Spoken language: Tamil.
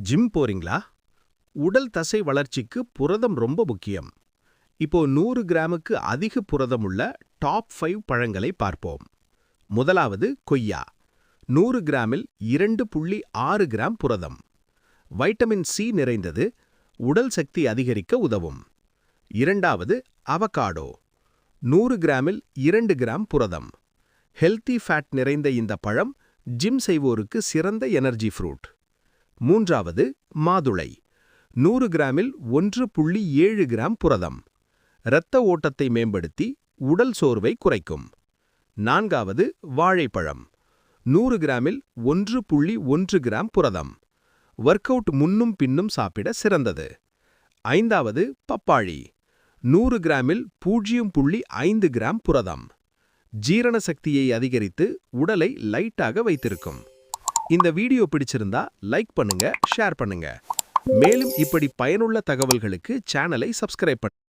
ஜிம் போறீங்களா? உடல் தசை வளர்ச்சிக்கு புரதம் ரொம்ப முக்கியம். இப்போ 100 கிராமுக்கு அதிக புரதம் உள்ள டாப் 5 பழங்களை பார்ப்போம். முதலாவது கொய்யா. 100 கிராமில் 2.6 கிராம் புரதம். வைட்டமின் சி நிறைந்தது, உடல் சக்தி அதிகரிக்க உதவும். இரண்டாவது அவகாடோ. 100 கிராமில் 2 கிராம் புரதம். ஹெல்தி ஃபேட் நிறைந்த இந்த பழம் ஜிம் செய்வோருக்கு சிறந்த எனர்ஜி ஃப்ரூட். மூன்றாவது மாதுளை. 100 கிராமில் 1.7 கிராம் புரதம். இரத்த ஓட்டத்தை மேம்படுத்தி உடல் சோர்வை குறைக்கும். நான்காவது வாழைப்பழம். 100 கிராமில் 1.1 கிராம் புரதம். ஒர்க் அவுட் முன்னும் பின்னும் சாப்பிட சிறந்தது. ஐந்தாவது பப்பாளி. 100 கிராமில் 0.5 கிராம் புரதம். ஜீரண சக்தியை அதிகரித்து உடலை லைட்டாக வைத்திருக்கும். இந்த வீடியோ பிடிச்சிருந்தா லைக் பண்ணுங்க, ஷேர் பண்ணுங்க. மேலும் இப்படி பயனுள்ள தகவல்களுக்கு சேனலை சப்ஸ்கிரைப் பண்ணுங்க.